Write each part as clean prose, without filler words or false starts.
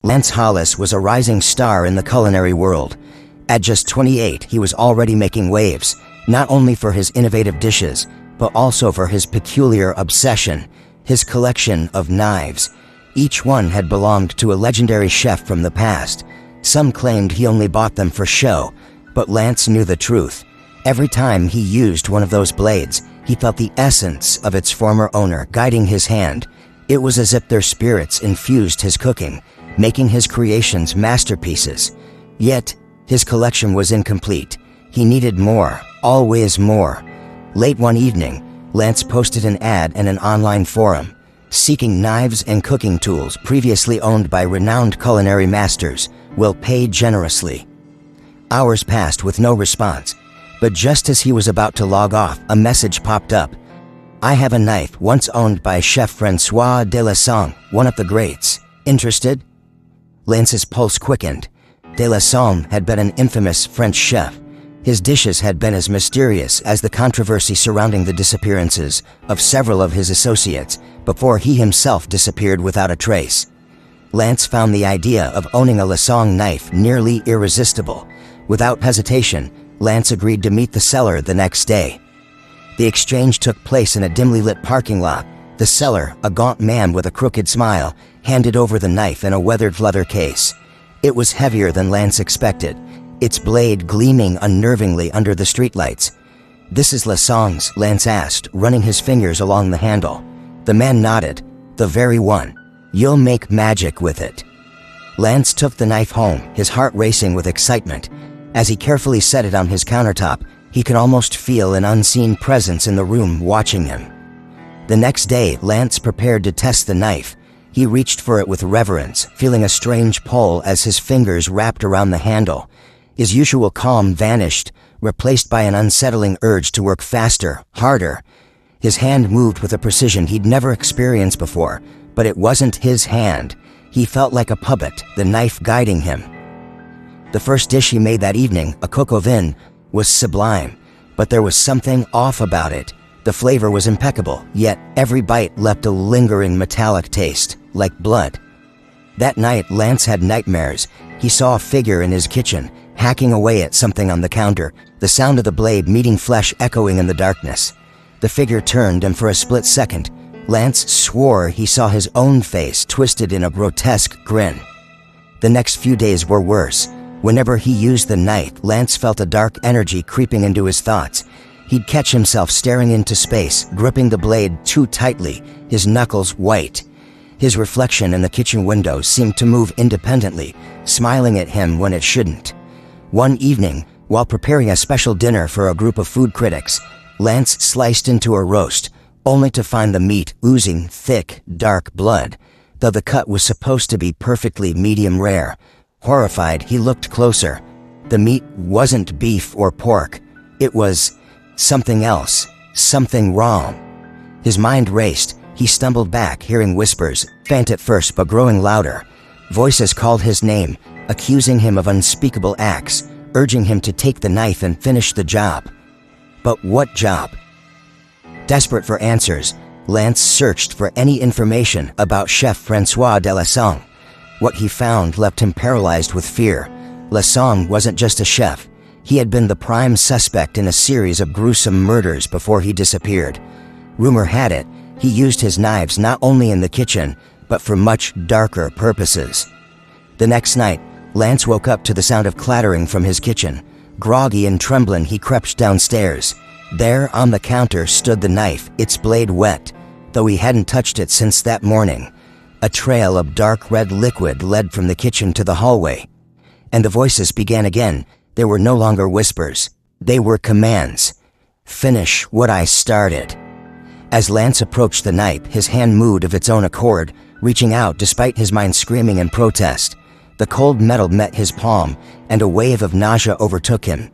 Lance Hollis was a rising star in the culinary world. At just 28, he was already making waves, not only for his innovative dishes, but also for his peculiar obsession, his collection of knives. Each one had belonged to a legendary chef from the past. Some claimed he only bought them for show, but Lance knew the truth. Every time he used one of those blades, he felt the essence of its former owner guiding his hand. It was as if their spirits infused his cooking, making his creations masterpieces. Yet, his collection was incomplete. He needed more, always more. Late one evening, Lance posted an ad in an online forum, seeking knives and cooking tools previously owned by renowned culinary masters. Will pay generously. Hours passed with no response, but just as he was about to log off, a message popped up. "I have a knife once owned by Chef Francois de la Sang, one of the greats. Interested?" Lance's pulse quickened. De la Sang had been an infamous French chef. His dishes had been as mysterious as the controversy surrounding the disappearances of several of his associates before he himself disappeared without a trace. Lance found the idea of owning a La Sang knife nearly irresistible. Without hesitation, Lance agreed to meet the seller the next day. The exchange took place in a dimly lit parking lot. The seller, a gaunt man with a crooked smile, handed over the knife in a weathered leather case. It was heavier than Lance expected, its blade gleaming unnervingly under the streetlights. "This is La Sang's," Lance asked, running his fingers along the handle. The man nodded. "The very one. You'll make magic with it." Lance took the knife home, his heart racing with excitement. As he carefully set it on his countertop, he could almost feel an unseen presence in the room watching him. The next day, Lance prepared to test the knife. He reached for it with reverence, feeling a strange pull as his fingers wrapped around the handle. His usual calm vanished, replaced by an unsettling urge to work faster, harder. His hand moved with a precision he'd never experienced before, but it wasn't his hand. He felt like a puppet, the knife guiding him. The first dish he made that evening, a coq au vin, was sublime, but there was something off about it. The flavor was impeccable, yet every bite left a lingering metallic taste, like blood. That night, Lance had nightmares. He saw a figure in his kitchen, hacking away at something on the counter, the sound of the blade meeting flesh echoing in the darkness. The figure turned, and for a split second, Lance swore he saw his own face twisted in a grotesque grin. The next few days were worse. Whenever he used the knife, Lance felt a dark energy creeping into his thoughts. He'd catch himself staring into space, gripping the blade too tightly, his knuckles white. His reflection in the kitchen window seemed to move independently, smiling at him when it shouldn't. One evening, while preparing a special dinner for a group of food critics, Lance sliced into a roast, only to find the meat oozing thick, dark blood, though the cut was supposed to be perfectly medium rare. Horrified, he looked closer. The meat wasn't beef or pork. It was something else, something wrong. His mind raced. He stumbled back, hearing whispers, faint at first but growing louder. Voices called his name, accusing him of unspeakable acts, urging him to take the knife and finish the job. But what job? Desperate for answers, Lance searched for any information about Chef Francois de la Sang. What he found left him paralyzed with fear. La Sang wasn't just a chef. He had been the prime suspect in a series of gruesome murders before he disappeared. Rumor had it, he used his knives not only in the kitchen, but for much darker purposes. The next night, Lance woke up to the sound of clattering from his kitchen. Groggy and trembling, he crept downstairs. There, on the counter, stood the knife, its blade wet, though he hadn't touched it since that morning. A trail of dark red liquid led from the kitchen to the hallway. And the voices began again. They were no longer whispers. They were commands. "Finish what I started." As Lance approached the knife, his hand moved of its own accord, reaching out despite his mind screaming in protest. The cold metal met his palm, and a wave of nausea overtook him.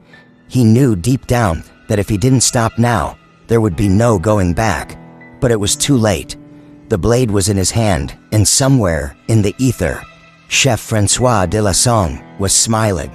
He knew deep down that if he didn't stop now, there would be no going back. But it was too late. The blade was in his hand, and somewhere in the ether, Chef Francois de la Sang was smiling.